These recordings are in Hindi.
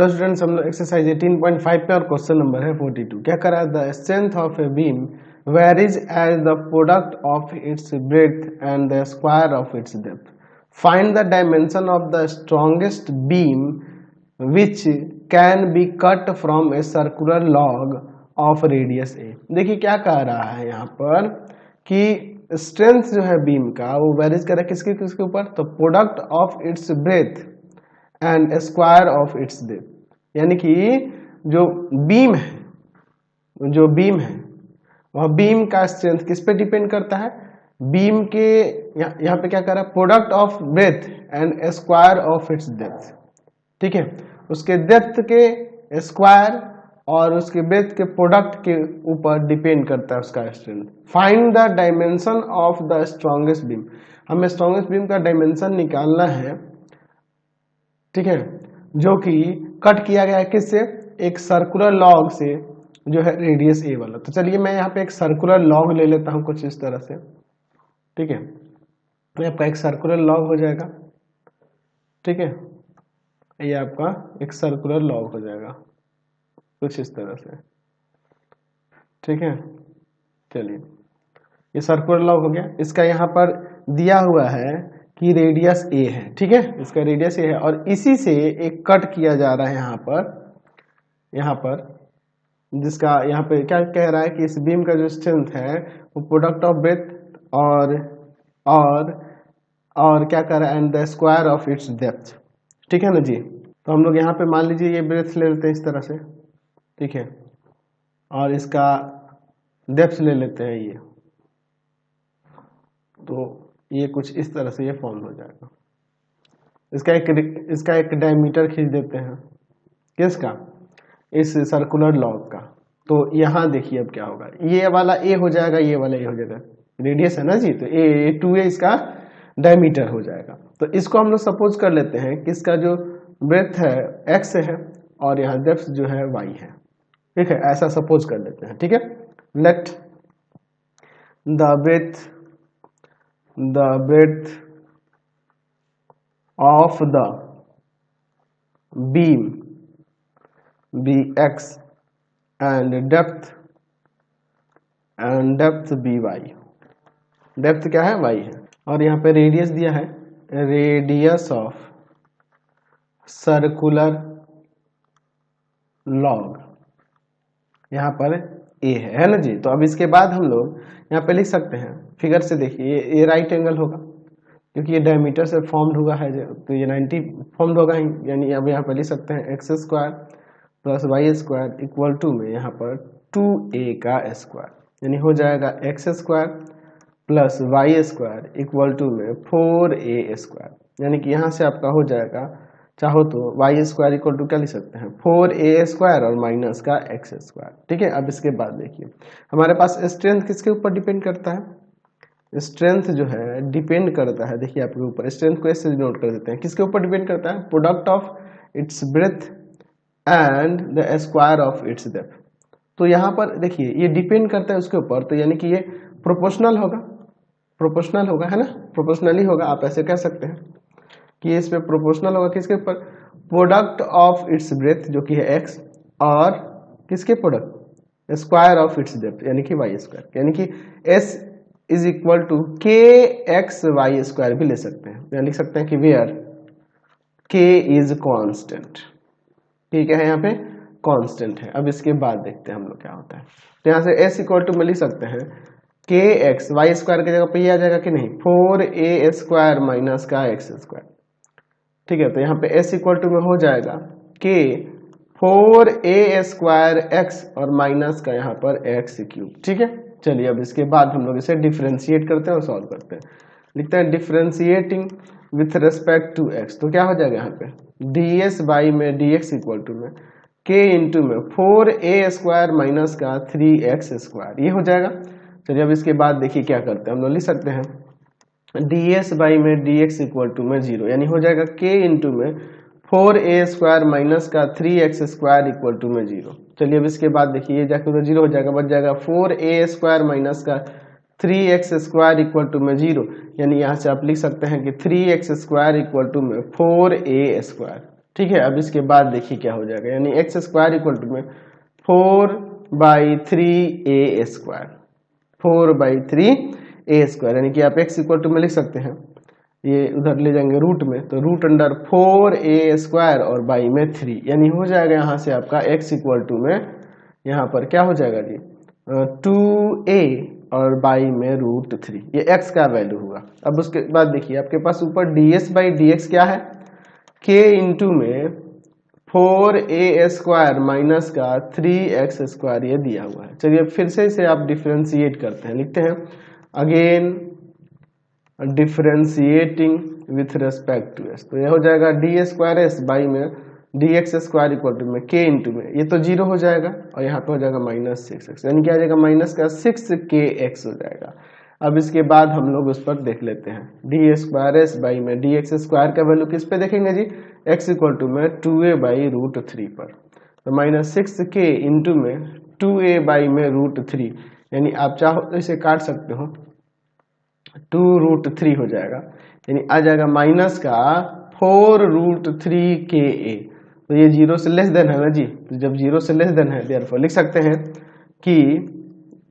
तो स्टूडेंट्स हम लोग एक्सरसाइज 18.5 पे और क्वेश्चन नंबर है 42। क्या करा, the strength of a beam varies as the product of its breadth and the square of its depth. Find the dimension of the strongest beam which can be cut from a circular log of radius a. देखिए क्या कह रहा है यहाँ पर कि स्ट्रेंथ जो है बीम का वो वेरीज कर रहा है किसके किसके ऊपर, तो product of it's breath and square of its depth. यानी कि जो बीम है वह बीम का स्ट्रेंथ किस पे डिपेंड करता है, बीम के यहाँ पे क्या कर रहा है, product of breadth and square of its depth. ठीक है, उसके डेप्थ के स्क्वायर और उसके ब्रेथ के प्रोडक्ट के ऊपर डिपेंड करता है उसका strength. Find the dimension of the strongest beam. हमें स्ट्रॉन्गेस्ट बीम का डायमेंशन निकालना है, ठीक है, जो कि कट किया गया है किससे, एक सर्कुलर लॉग से जो है रेडियस ए वाला। तो चलिए मैं यहाँ पे एक सर्कुलर लॉग ले लेता हूँ कुछ इस तरह से। ठीक है, ये आपका एक सर्कुलर लॉग हो जाएगा। ठीक है, ये आपका एक सर्कुलर लॉग हो जाएगा कुछ इस तरह से। ठीक है, चलिए ये सर्कुलर लॉग हो गया। इसका यहाँ पर दिया हुआ है कि रेडियस ए है। ठीक है, इसका रेडियस ए है और इसी से एक कट किया जा रहा है यहाँ पर जिसका यहाँ पे क्या कह रहा है कि इस बीम का जो स्ट्रेंथ है वो प्रोडक्ट ऑफ ब्रेथ और क्या कर रहा है, and the square of its depth. ठीक है ना जी। तो हम लोग यहाँ पे मान लीजिए ये ब्रेथ ले लेते हैं इस तरह से। ठीक है, और इसका डेप्थ ले लेते हैं ये, तो ये कुछ इस तरह से ये फॉर्म हो जाएगा। इसका एक डायमीटर खींच देते हैं किसका, इस सर्कुलर लॉग का। तो यहाँ देखिए अब क्या होगा, ये वाला ए हो जाएगा, ये वाला ए हो जाएगा, रेडियस है ना जी, तो ए 2a इसका डायमीटर हो जाएगा। तो इसको हम लोग सपोज कर लेते हैं कि इसका जो ब्रेथ है x है और यहाँ डेप्थ जो है y है। ठीक है, ऐसा सपोज कर लेते हैं। ठीक है, let the breadth of the beam be x and depth be y। Depth क्या है, y है, और यहाँ पे रेडियस दिया है, रेडियस ऑफ सर्कुलर लॉग यहाँ पर ए है ना जी। तो अब इसके बाद हम लोग यहाँ पे लिख सकते हैं, फिगर से देखिए ये राइट एंगल होगा क्योंकि ये डायमीटर से फॉर्म्ड हुआ है, तो ये 90 फॉर्म्ड होगा ही। यानी अब यहाँ पे लिख सकते हैं x square plus y square equal to में यहाँ पर 2a का स्क्वायर, यानी हो जाएगा x square plus y square equal to में 4a स्क्वायर। यानी कि यहाँ से आपका हो जाएगा, चाहो तो वाई स्क्वायर इक्वल टू क्या लिख सकते हैं, 4a स्क्वायर और माइनस का एक्स स्क्वायर। ठीक है, अब इसके बाद देखिए हमारे पास स्ट्रेंथ किसके ऊपर डिपेंड करता है, स्ट्रेंथ जो है डिपेंड करता है, देखिए आपके ऊपर, स्ट्रेंथ को ऐसे नोट कर देते हैं, किसके ऊपर डिपेंड करता है, product of it's breath and the square of its depth. तो यहाँ पर देखिए ये डिपेंड करता है उसके ऊपर, तो यानी कि ये प्रोपोर्शनल होगा है ना, प्रोपोर्शनली होगा, आप ऐसे कह सकते हैं कि इस पे प्रोपोर्शनल होगा किसके ऊपर, प्रोडक्ट ऑफ इट्स ब्रेथ जो कि है x और किसके product, square of its depth यानी कि y स्क्वायर, यानी कि s is equal to k x y square भी ले सकते हैं, या लिख सकते हैं कि वेयर k इज कांस्टेंट। ठीक है, यहाँ पे कांस्टेंट है। अब इसके बाद देखते हैं हम लोग क्या होता है। तो यहाँ से s इक्वल टू में लिख सकते हैं k x y स्क्वायर की जगह पे ये आ जाएगा कि नहीं, 4a स्क्वायर माइनस का x स्क्वायर। ठीक है, तो यहाँ पे s इक्वल टू में हो जाएगा k 4a स्क्वायर x और माइनस का यहाँ पर x क्यूब। ठीक है, चलिए अब इसके बाद हम लोग इसे डिफरेंशिएट करते हैं और सॉल्व करते हैं। लिखते हैं differentiating with respect to x, तो क्या हो जाएगा यहाँ पे ds बाई में dx इक्वल टू में k इंटू में 4a स्क्वायर माइनस का 3x स्क्वायर, ये हो जाएगा। चलिए अब इसके बाद देखिए क्या करते हैं, हम लोग लिख सकते हैं ds बाई में dx इक्वल टू में 0, यानी हो जाएगा k इंटू में 4a स्क्वायर माइनस का 3x स्क्वायर इक्वल टू में 0। चलिए अब इसके बाद देखिए ये जाके उधर 0 हो जाएगा, बच जाएगा 4a स्क्वायर माइनस का 3x स्क्वायर इक्वल टू में 0, यानी यहाँ से आप लिख सकते हैं कि 3x स्क्वायर इक्वल टू में 4a स्क्वायर। ठीक है। अब इसके बाद देखिए क्या हो जाएगा, यानी एक्स स्क्वायर इक्वल टू में 4/3a², 4/3a², यानी कि आप एक्स इक्वल टू में लिख सकते हैं, ये उधर ले जाएंगे रूट में, तो रूट अंडर 4a² और बाई में 3, यानी हो जाएगा यहाँ से आपका x इक्वल टू में यहाँ पर क्या हो जाएगा जी 2a और बाई में √3, ये x का वैल्यू हुआ। अब उसके बाद देखिए आपके पास ऊपर ds/dx क्या है, k इंटू में 4a² माइनस का 3x², ये दिया हुआ है। चलिए फिर से इसे आप डिफ्रेंशिएट करते हैं, लिखते हैं again differentiating with respect to s, तो ये हो जाएगा d² बाई में dx² इक्वल टू में k इंटू में, ये तो 0 हो जाएगा और यहाँ पे हो जाएगा -6x, यानी क्या आ जाएगा माइनस का 6kx हो जाएगा। अब इसके बाद हम लोग उस पर देख लेते हैं, d² बाई में dx² का वैल्यू किस पे देखेंगे जी, x इक्वल टू में 2a/√3 पर, तो -6k इंटू में 2a बाई में √3, यानी आप चाहो तो इसे काट सकते हो, 2√3 हो जाएगा, यानी आ जाएगा माइनस का 4√3ka, तो ये 0 से लेस देन है ना जी, तो जब 0 से लेस देन है देयरफॉर लिख सकते हैं कि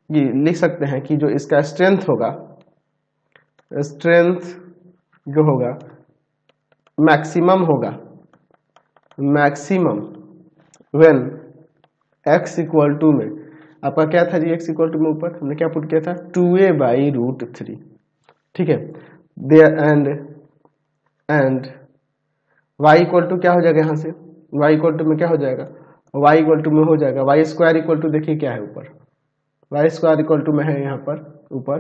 ये लिख सकते हैं कि जो इसका स्ट्रेंथ होगा, स्ट्रेंथ जो होगा मैक्सिमम होगा, maximum when x equal to में आपका क्या था जी, x इक्वल टू में ऊपर हमने क्या पुट किया था 2a/√3, ठीक है। एंड y इक्वल टू क्या हो जाएगा, यहाँ से y इक्वल टू में क्या हो जाएगा, y इक्वल टू में हो जाएगा y² इक्वल टू देखिए क्या है ऊपर, y² इक्वल टू में है यहाँ पर ऊपर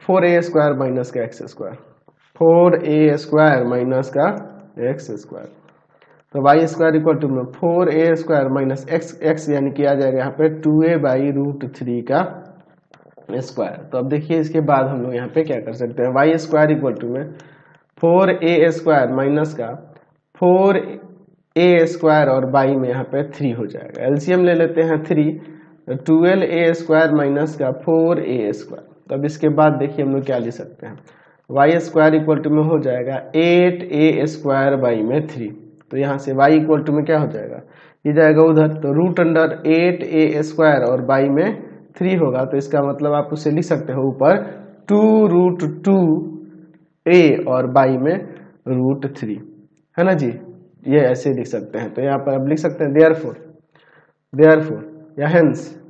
4a² माइनस का x², 4a² माइनस का x², तो y² इक्वल टू में 4a² माइनस x, यानी कि आ जाएगा यहाँ पे 2a/√3 का स्क्वायर। तो अब देखिए इसके बाद हम लोग यहाँ पे क्या कर सकते हैं, y² इक्वल टू में 4a² माइनस का 4a² और बाई में यहाँ पे 3 हो जाएगा, एलसीएम ले लेते हैं 3, 12a² माइनस का 4a²। तो अब इसके बाद देखिए हम लोग क्या लिख सकते हैं, y² इक्वल टू में हो जाएगा 8a² बाई में 3, तो यहाँ से y इक्वल टू में क्या हो जाएगा, ये जाएगा उधर, तो रूट अंडर 8a² और बाई में 3 होगा, तो इसका मतलब आप उसे लिख सकते हो ऊपर 2√2a और बाई में √3, है ना जी, ये ऐसे लिख सकते हैं। तो यहाँ पर आप लिख सकते हैं देयरफॉर या हेंस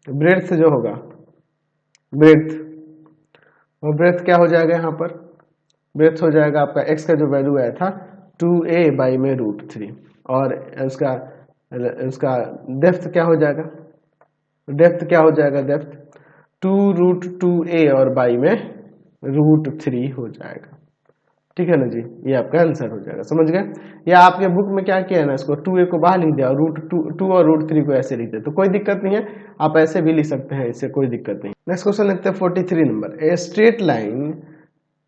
ब्रेड्थ जो होगा, ब्रेड्थ क्या हो जाएगा, यहाँ पर ब्रेड्थ हो जाएगा आपका x का जो वैल्यू आया था 2a बाई में √3, और उसका डेप्थ क्या हो जाएगा, डेप्थ 2√2a और बाई में √3 हो जाएगा, ठीक है ना जी, ये आपका आंसर हो जाएगा, समझ गए। या आपके बुक में क्या किया है ना, इसको 2a को बाहर लिख दिया और √2 और √3 को ऐसे लिख दिया, तो कोई दिक्कत नहीं है, आप ऐसे भी लिख सकते हैं, इससे कोई दिक्कत नहीं। नेक्स्ट क्वेश्चन लिखते हैं 43 number, a straight line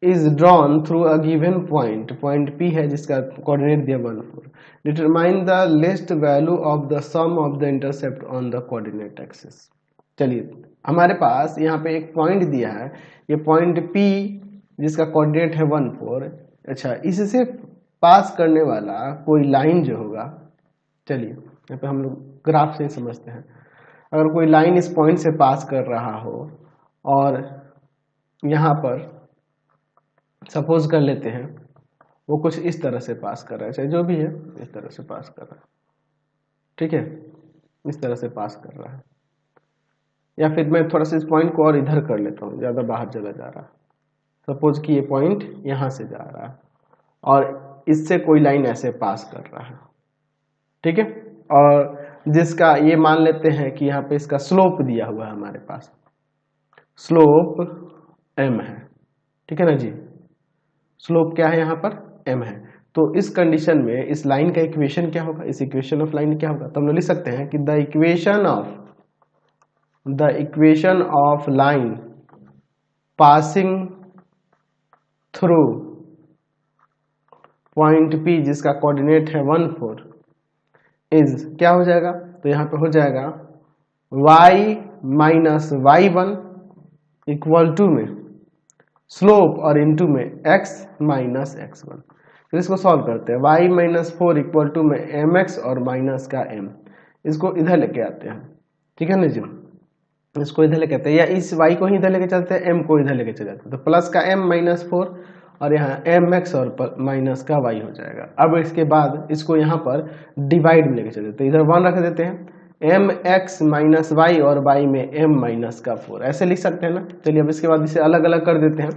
is drawn through a given point P है जिसका कोऑर्डिनेट दिया 1 4, determine the least value of the sum of the intercept on the coordinate axis. चलिए हमारे पास यहाँ पे एक पॉइंट दिया है, ये पॉइंट P जिसका कोऑर्डिनेट है 1 4, अच्छा इससे पास करने वाला कोई लाइन जो होगा, चलिए यहाँ पे हम लोग ग्राफ से ही समझते हैं, अगर कोई लाइन इस पॉइंट से पास कर रहा हो और यहाँ पर सपोज कर लेते हैं वो कुछ इस तरह से पास कर रहा है, चाहे जो भी है इस तरह से पास कर रहा है, ठीक है, इस तरह से पास कर रहा है, या फिर मैं थोड़ा सा इस पॉइंट को और इधर कर लेता हूँ, ज़्यादा बाहर चला जा रहा है, सपोज कि ये पॉइंट यहाँ से जा रहा है और इससे कोई लाइन ऐसे पास कर रहा है, ठीक है, और जिसका ये मान लेते हैं कि यहाँ पे इसका स्लोप दिया हुआ है, हमारे पास स्लोप m है, ठीक है ना जी, स्लोप क्या है यहाँ पर m है। तो इस कंडीशन में इस लाइन का इक्वेशन क्या होगा, इस इक्वेशन ऑफ लाइन क्या होगा, तो हम लोग लिख सकते हैं कि the equation of line passing through point P जिसका कोऑर्डिनेट है 1 4 इज क्या हो जाएगा, तो यहाँ पे हो जाएगा y माइनस y1 इक्वल टू में स्लोप और इनटू में x माइनस x1, फिर इसको सॉल्व करते हैं। y माइनस 4 इक्वल टू में mx और माइनस का m, इसको इधर लेके आते हैं, ठीक है ना जी, इसको इधर लेके आते हैं, या इस y को ही इधर लेके चलते हैं, m को इधर लेके चले जाते हैं, तो प्लस का m माइनस 4 और यहाँ mx और माइनस का y हो जाएगा। अब इसके बाद इसको यहाँ पर डिवाइड में लेके चले, तो इधर 1 रख देते हैं, mx माइनस y और y में m माइनस का 4, ऐसे लिख सकते हैं ना। चलिए अब इसके बाद इसे अलग अलग कर देते हैं।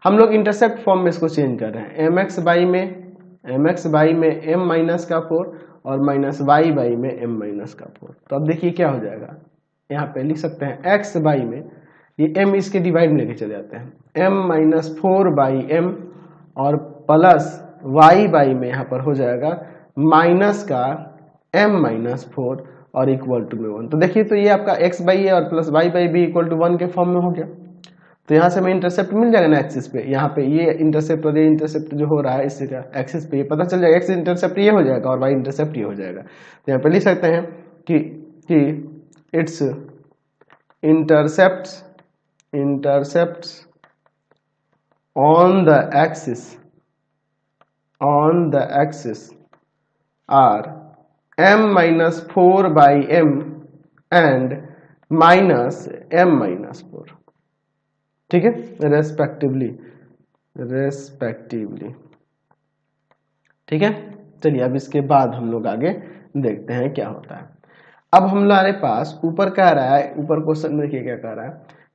हम लोग इंटरसेप्ट फॉर्म में इसको चेंज कर रहे हैं, mx y में m माइनस का 4 और माइनस y में m माइनस का 4। तो अब देखिए क्या हो जाएगा, यहाँ पे लिख सकते हैं x y में ये m इसके डिवाइड में लेके चले जाते हैं, m माइनस 4 बाई m और प्लस y में यहाँ पर हो जाएगा माइनस का m माइनस 4 और इक्वल टू में 1। तो देखिए तो ये आपका x बाई ए और plus y by b equal to 1 के फॉर्म में हो गया। तो यहाँ से हमें इंटरसेप्ट मिल जाएगा ना एक्सिस पे, यहाँ पे ये इंटरसेप्ट और ये इंटरसेप्ट जो हो रहा है इससे एक्सिस पे पता चल जाएगा, एक्सिस इंटरसेप्ट ये हो जाएगा और वाई इंटरसेप्ट ये हो जाएगा। तो यहाँ पे लिख सकते हैं कि its intercepts on the axis are m minus 4 by m and minus m minus 4, ठीक है, रेस्पेक्टिवली, ठीक है। चलिए अब इसके बाद हम लोग आगे देखते हैं क्या होता है। अब हमारे पास ऊपर कह रहा है, ऊपर क्वेश्चन में देखिए क्या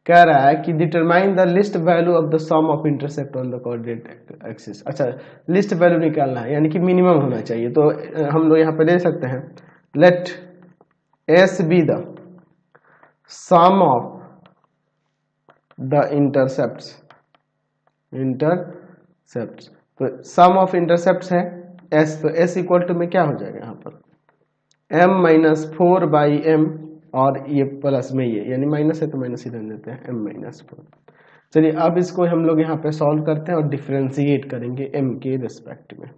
कह रहा है कि determine the least value of the sum of intercept on the coordinate axis. अच्छा, लिस्ट वैल्यू निकालना है यानी कि मिनिमम होना चाहिए, तो हम लोग यहाँ पे दे सकते हैं let s be the sum of the intercepts, तो सम ऑफ इंटरसेप्ट्स है s, तो s इक्वल टू में क्या हो जाएगा यहाँ पर m माइनस 4 बाई m और ये प्लस में ये, यानी माइनस है तो माइनस ही रहने देते हैं, m माइनस 4। चलिए अब इसको हम लोग यहाँ पे सॉल्व करते हैं और डिफरेंशिएट करेंगे m के रिस्पेक्ट में,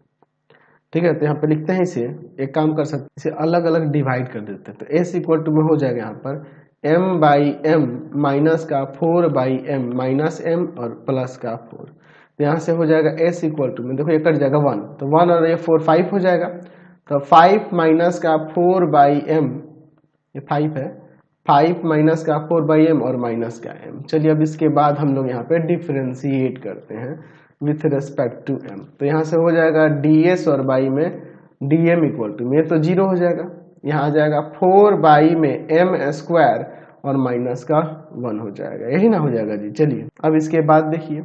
ठीक है। तो यहाँ पे लिखते हैं इसे, एक काम कर सकते हैं, इसे अलग अलग डिवाइड कर देते हैं। तो s इक्वल टू में हो जाएगा यहाँ पर m बाई m माइनस का 4 बाई m माइनस m और प्लस का 4। तो यहाँ से हो जाएगा s इक्वल टू में, देखो ये कट जाएगा 1, तो 1 और ये 4 5 हो जाएगा, तो 5 माइनस का 4 बाई m, ये 5 है, 5 माइनस का 4 बाई m और माइनस का m। चलिए अब इसके बाद हम लोग यहाँ पे डिफरेंशिएट करते हैं विथ रेस्पेक्ट टू m। तो यहाँ से हो जाएगा ds और बाई में dm इक्वल टू में, तो 0 हो जाएगा, यहाँ आ जाएगा 4 बाई में m स्क्वायर और माइनस का 1 हो जाएगा, यही ना हो जाएगा जी। चलिए अब इसके बाद देखिए,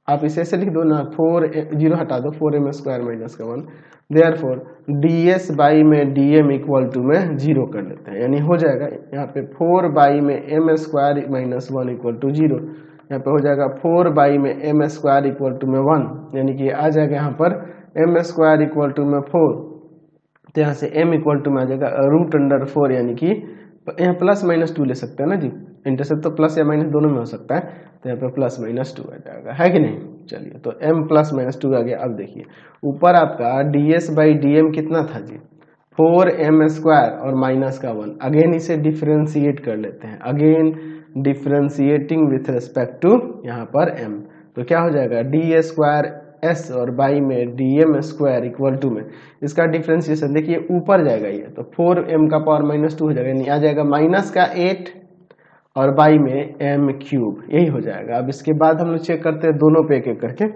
आप इसे ऐसे लिख दो ना, 4 0 हटा दो, 4m स्क्वायर माइनस का 1, देयरफॉर ds बाई में dm इक्वल टू में 0 कर लेते हैं, यानी हो जाएगा यहाँ पे 4 बाई में m square minus 1 equal to 0, यहाँ पे हो जाएगा 4 बाई में m स्क्वायर इक्वल टू में 1, यानी कि आ जाएगा यहाँ पर m स्क्वायर इक्वल टू में 4। तो यहाँ से m इक्वल टू में आ जाएगा √4, यानी कि यहाँ प्लस माइनस 2 ले सकते हैं ना जी, इंटरसेप्ट तो प्लस या माइनस दोनों में हो सकता है, तो यहाँ पे प्लस माइनस 2 आ जाएगा, है कि नहीं। चलिए तो m प्लस माइनस 2 आ गया। अब देखिए ऊपर आपका ds बाई dm कितना था जी, 4m स्क्वायर और माइनस का 1। अगेन इसे डिफरेंशिएट कर लेते हैं, again differentiating with respect to यहाँ पर m, तो क्या हो जाएगा ds स्क्वायर s और बाई में dm स्क्वायर इक्वल टू में, इसका डिफरेंशिएशन देखिए ऊपर जाएगा ये, तो 4m का पावर माइनस 2 हो जाएगा, यानी आ जाएगा माइनस का 8 और बाई में m क्यूब, यही हो जाएगा। अब इसके बाद हम लोग चेक करते हैं दोनों पे एक एक करके।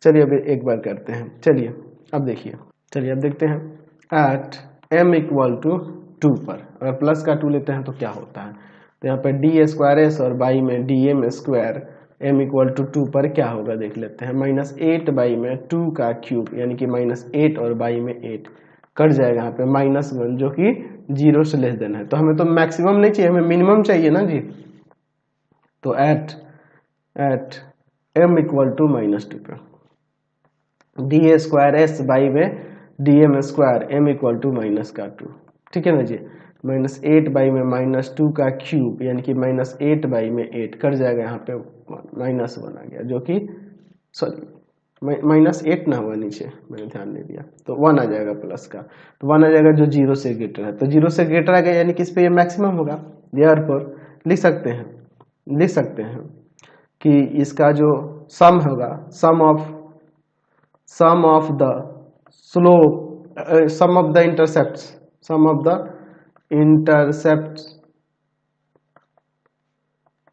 चलिए अब एक बार करते हैं, चलिए अब देखिए, चलिए अब देखते हैं एट m इक्वल टू 2 पर अगर प्लस का 2 लेते हैं तो क्या होता है, तो यहाँ पे डी स्क्वायर एस और बाई में dm square m equal to 2 पर क्या होगा देख लेते हैं, माइनस 8 बाई में 2 का क्यूब, यानी कि माइनस 8 और बाई में 8 कट जाएगा, यहाँ पे माइनस 1 जो कि 0 से लेस देन है, तो हमें तो मैक्सिमम नहीं चाहिए, हमें मिनिमम चाहिए ना जी। तो at m equal to minus 2 पर डी स्क्वायर एस बाई में dm square m equal to minus का 2, ठीक है ना जी, माइनस 8 बाई में माइनस 2 का क्यूब, यानी कि माइनस 8 बाई में 8 कट जाएगा, यहाँ पे माइनस 1 आ गया, जो कि सॉरी माइनस 8 ना हुआ नीचे, मैंने ध्यान नहीं दिया, तो 1 आ जाएगा प्लस का, तो 1 आ जाएगा जो 0 से ग्रेटर है, तो 0 से ग्रेटर आ गया, यानी कि इस पे ये मैक्सिमम होगा। देयरफॉर लिख सकते हैं कि इसका जो सम होगा, sum of the slope, sum of the intercepts, sum of the intercepts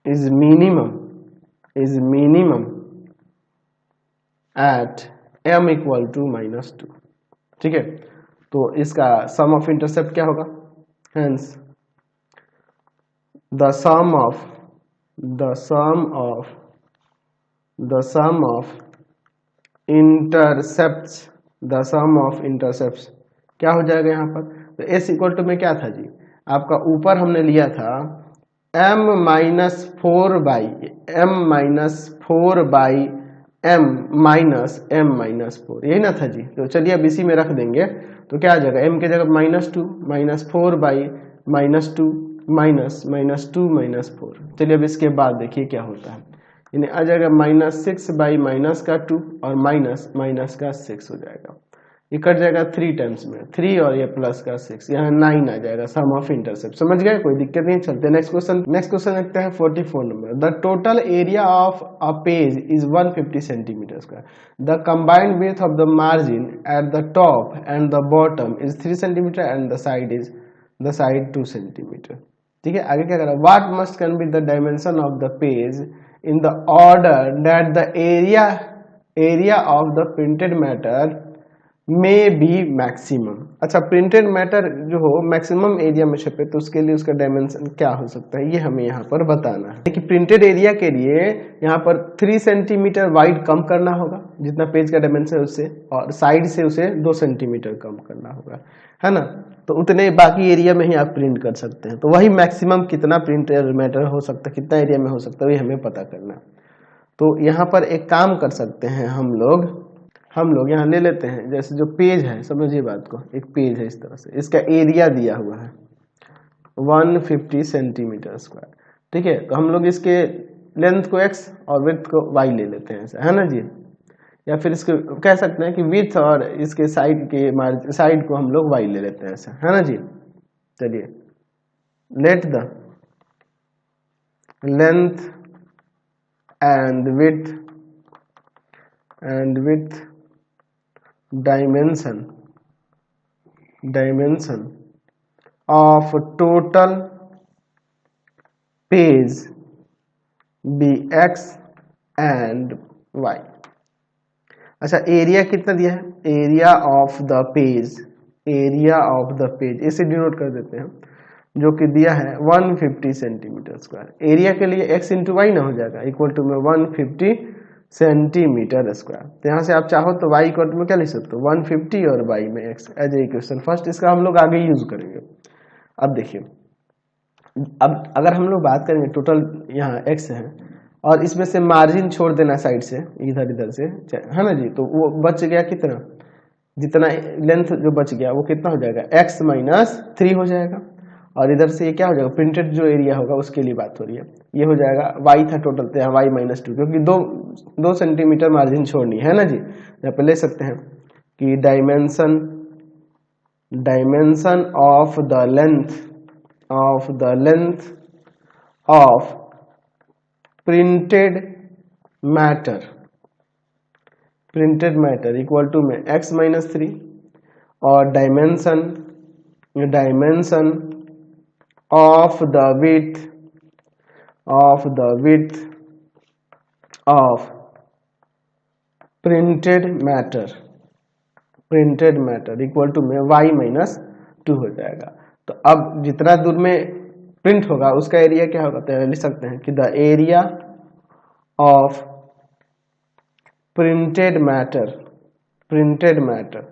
is minimum at m equal to -2। ठीक है, तो इसका सम ऑफ इंटरसेप्ट क्या होगा, hence the sum of intercepts क्या हो जाएगा यहाँ पर, तो s इक्वल टू में क्या था जी, आपका ऊपर हमने लिया था m minus 4 by m minus 4, यही ना था जी। तो चलिए अब इसी में रख देंगे, तो क्या आ जाएगा, m के जगह -2 -4 बाई -2 -2 -4। चलिए अब इसके बाद देखिए क्या होता है, यानी आ जाएगा -6 बाई -2 और माइनस का 6 हो जाएगा, ये कट जाएगा 3 टाइम्स में, 3 और ये प्लस का 6, यहाँ 9 आ जाएगा सम ऑफ इंटरसेप्ट। समझ गए, कोई दिक्कत नहीं। चलते नेक्स्ट क्वेश्चन देखते हैं 44 number. The total area of a page is 150 centimetre square, the combined width of the margin at the top and the bottom is 3 centimetre and the side 2 centimetre. ठीक है, आगे क्या करा, what must can be the dimension of the page in the order that the area of the printed matter में बी मैक्सिमम। अच्छा, प्रिंटेड मैटर जो हो मैक्सिमम एरिया में छपे तो उसके लिए उसका डायमेंशन क्या हो सकता है, ये हमें यहाँ पर बताना है। कि प्रिंटेड एरिया के लिए यहाँ पर 3 सेंटीमीटर वाइड कम करना होगा, जितना पेज का डायमेंशन है उससे, और साइड से उसे 2 सेंटीमीटर कम करना होगा, है ना। तो उतने बाकी एरिया में ही आप प्रिंट कर सकते हैं, तो वही मैक्सिमम कितना प्रिंटेड मैटर हो सकता है, कितना एरिया में हो सकता है, ये हमें पता करना। तो यहाँ पर एक काम कर सकते हैं हम लोग यहाँ ले लेते हैं, जैसे जो पेज है, समझिए बात को, एक पेज है इस तरह से, इसका एरिया दिया हुआ है 150 सेंटीमीटर स्क्वायर। ठीक है, तो हम लोग इसके लेंथ को x और विड्थ को y ले लेते हैं, ऐसा है ना जी। या फिर इसको कह सकते हैं कि विड्थ और इसके साइड को हम लोग y ले लेते हैं, ऐसा है ना जी। चलिए, let the length and width dimension of total page be x and y। अच्छा, एरिया कितना दिया है, एरिया ऑफ द पेज इसे डिनोट कर देते हैं, जो कि दिया है 150 सेंटीमीटर स्क्वायर। एरिया के लिए x इंटू वाई ना हो जाएगा, इक्वल टू में 150 सेंटीमीटर स्क्वायर। तो यहाँ से आप चाहो तो y इक्वल टू में क्या लिख सकते हो, 150 और y में x as a equation first, इसका हम लोग आगे यूज करेंगे। अब देखिए, अब अगर हम लोग बात करेंगे टोटल यहाँ x है और इसमें से मार्जिन छोड़ देना साइड से, इधर से, है ना जी, तो वो बच गया कितना, जितना लेंथ जो बच गया वो कितना हो जाएगा, x -3 हो जाएगा। और इधर से ये क्या हो जाएगा, प्रिंटेड जो एरिया होगा उसके लिए बात हो रही है, ये हो जाएगा y था टोटल, तो यहाँ y -2, क्योंकि 2 सेंटीमीटर मार्जिन छोड़नी है ना जी। यहाँ पे ले सकते हैं कि dimension of the length of printed matter equal to में x -3 और dimension of the width of printed matter equal to में y -2 हो जाएगा। तो अब जितना दूर में प्रिंट होगा उसका एरिया क्या होगा, तो लिख सकते हैं कि the area of printed matter,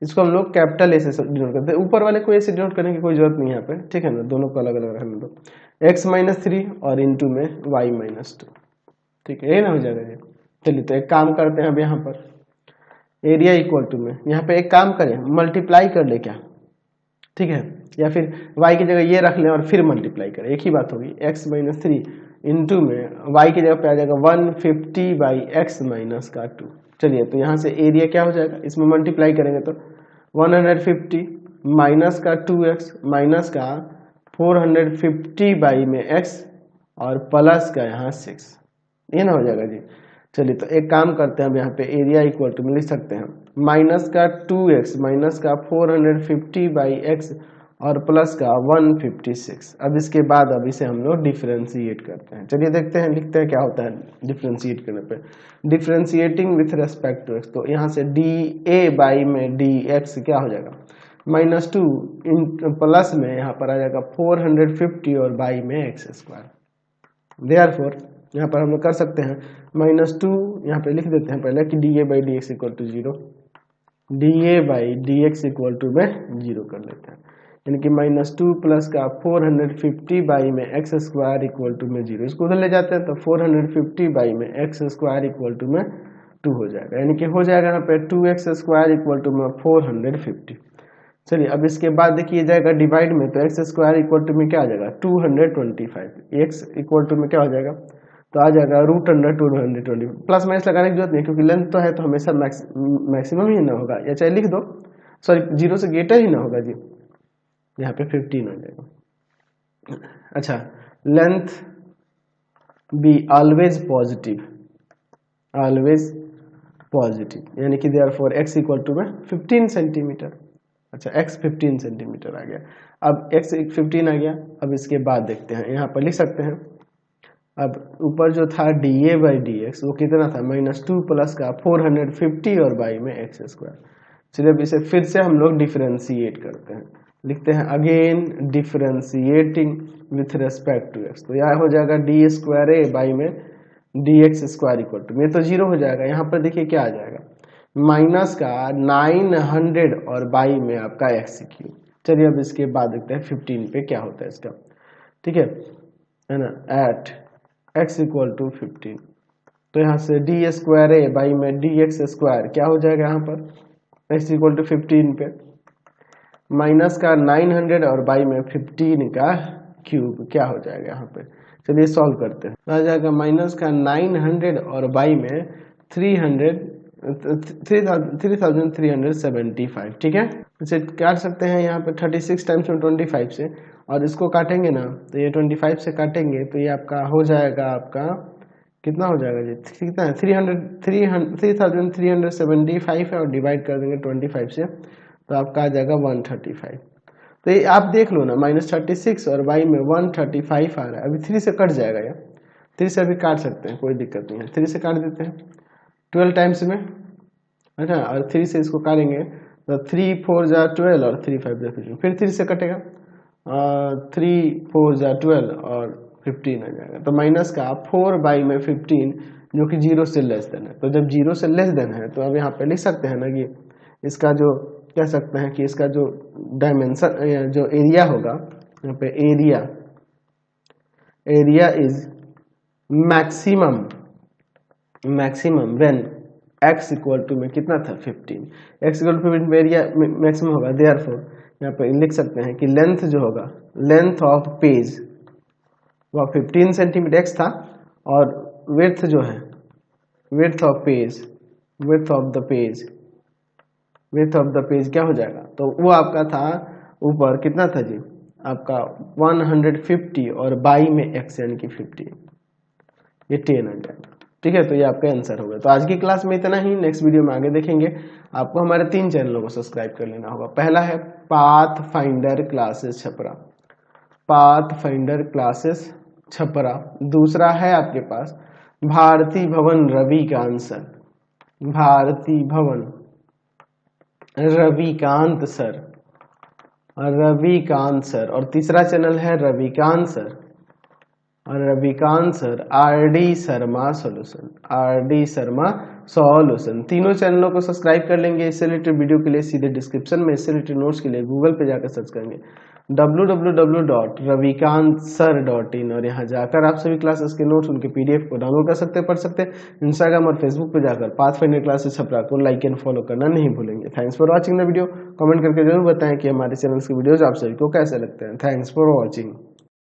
इसको हम लोग कैपिटल ए से डिनोट करते हैं, ऊपर वाले को ए से डिनोट करने की कोई जरूरत नहीं है यहाँ पे, ठीक है ना, दोनों को अलग अलग रखने दो, x -3 और इंटू में y -2। ठीक है, ये ना हो जाएगा जी। चलिए, तो एक काम करते हैं अब यहाँ पर एरिया इक्वल टू में, यहाँ पे एक काम करें, मल्टीप्लाई कर ले क्या, ठीक है, या फिर y की जगह ये रख लें और फिर मल्टीप्लाई करें, एक ही बात होगी, x -3 इंटू में y की जगह पे आ जाएगा 150/x-2। चलिए, तो यहाँ से एरिया क्या हो जाएगा, इसमें मल्टीप्लाई करेंगे तो 150 माइनस का 2x माइनस का 450 बाई में x और प्लस का यहाँ 6, ये ना हो जाएगा जी। चलिए तो एक काम करते हैं, अब यहाँ पे एरिया इक्वल टू में लिख सकते हैं माइनस का 2x माइनस का 450 बाई एक्स और प्लस का 156। अब इसके बाद अब इसे हम लोग डिफ्रेंशिएट करते हैं। चलिए देखते हैं, लिखते हैं क्या होता है डिफ्रेंशिएट करने पे। Differentiating with respect to x, तो यहाँ से डी ए बाई में डी एक्स क्या हो जाएगा -2 प्लस में यहाँ पर आ जाएगा 450 और बाई में एक्स स्क्वायर। देयरफॉर यहाँ पर हम लोग कर सकते हैं -2 यहाँ पे लिख देते हैं पहले कि d a by d x equal to 0, d a by d x equal to में 0 कर लेते हैं, यानी कि -2 प्लस का 450 बाई में एक्स स्क्वायर इक्वल टू में 0। इसको उधर ले जाते हैं तो 450 बाई में एक्स स्क्वायर इक्वल टू में 2 हो जाएगा, यानी कि हो जाएगा यहाँ पे 2x स्क्वायर इक्वल टू में 450। चलिए अब इसके बाद देखिए जाएगा डिवाइड में, तो एक्स स्क्वायर इक्वल टू में क्या आ जाएगा 225, एक्स इक्वल टू में क्या हो जाएगा तो आ जाएगा √220। प्लस माइनस लगाने की जरूरत नहीं क्योंकि लेंथ तो है तो हमेशा मैक्सिमम ही ना होगा, या चाहे लिख दो, सॉरी 0 से ग्रेटर ही ना होगा जी, यहाँ पे 15 आ जाएगा। अच्छा, length be always positive, always positive, यानी कि देयरफॉर एक्स इक्वल टू में 15 सेंटीमीटर। अच्छा, x 15 सेंटीमीटर आ गया। अब x 15 आ गया। अब इसके बाद देखते हैं, यहाँ पर लिख सकते हैं, अब ऊपर जो था D a by d x वो कितना था -2 प्लस का 450 और बाई में एक्स स्क्वायर। चलिए अब इसे फिर से हम लोग डिफरेंशिएट करते हैं, लिखते हैं again differentiating with respect to x, तो यह हो जाएगा डी स्क्वायर ए बाई में d x square equal to में, तो 0 हो जाएगा। यहाँ पर देखिए क्या आ जाएगा माइनस का 900 और बाई में आपका एक्स क्यूब। चलिए अब इसके बाद देखते हैं 15 पे क्या होता है इसका, ठीक है ना, एट एक्स इक्वल टू 15, तो यहाँ से डी स्क्वायर ए बाई में डी एक्स स्क्वायर क्या हो जाएगा यहाँ पर एक्स इक्वल टू 15 पे माइनस का 900 और बाई में 15 का क्यूब क्या हो जाएगा यहाँ पे। चलिए सॉल्व करते हैं, आ जाएगा माइनस का 900 और बाई में 3375, ठीक है। इसे काट सकते हैं यहाँ पे 36 टाइम्स में 25 से, और इसको काटेंगे ना तो ये 25 से काटेंगे तो ये आपका हो जाएगा, आपका कितना हो जाएगा जी, कितना है 3375 है, और डिवाइड कर देंगे 25 से तो आपका आ जाएगा 135। तो ये आप देख लो ना -36 और y में 135 आ रहा है, अभी 3 से कट जाएगा, यार 3 से अभी काट सकते हैं, कोई दिक्कत नहीं है, 3 से काट देते हैं 12 टाइम्स में, अच्छा, और 3 से इसको काटेंगे तो 3 4 जा 12 और 3 5 जा 15, फिर 3 से कटेगा 3 4 जा 12 और 15 आ जाएगा, तो माइनस का 4 बाई में 15 जो कि 0 से लेस देन है। तो जब 0 से लेस देन है तो अब यहाँ पे लिख सकते हैं ना कि इसका जो कह सकते हैं कि इसका जो डायमेंशन जो एरिया होगा यहाँ पे area is maximum when x equal to में कितना था 15, x equal to 15 area maximum होगा। देयरफॉर यहाँ पे लिख सकते हैं कि लेंथ जो होगा, लेंथ ऑफ पेज वह 15 सेंटीमीटर x था, और विड्थ जो है, विड्थ ऑफ द पेज क्या हो जाएगा, तो वो आपका था ऊपर कितना था जी आपका 150 और बाई में x यानी कि 50, ये 10 आ जाएगा, ठीक है। तो ये आपका आंसर होगा। तो आज की क्लास में इतना ही, नेक्स्ट वीडियो में आगे देखेंगे। आपको हमारे 3 चैनलों को सब्सक्राइब कर लेना होगा। पहला है path finder classes Chhapra, path finder classes Chhapra. दूसरा है आपके पास भारती भवन रविकांत सर, भारती भवन रविकांत सर, और तीसरा चैनल है Ravikant sir RD Sharma solution. तीनों चैनलों को सब्सक्राइब कर लेंगे। इससे रिलेटेड वीडियो के लिए सीधे डिस्क्रिप्शन में, इससे रिलेटेड नोट्स के लिए गूगल पे जाकर सर्च करेंगे www.ravikanstsir.in, और यहाँ जाकर आप सभी क्लासेस के नोट्स, उनके PDF को डाउनलोड कर सकते हैं, पढ़ सकते हैं। इंस्टाग्राम और फेसबुक पे जाकर पाथफाइंडर क्लासेस छपरा को लाइक एंड फॉलो करना नहीं भूलेंगे। Thanks for watching the video. Comment करके जरूर बताएं कि हमारे चैनल के वीडियोज आप सभी को कैसे लगते हैं। Thanks for watching.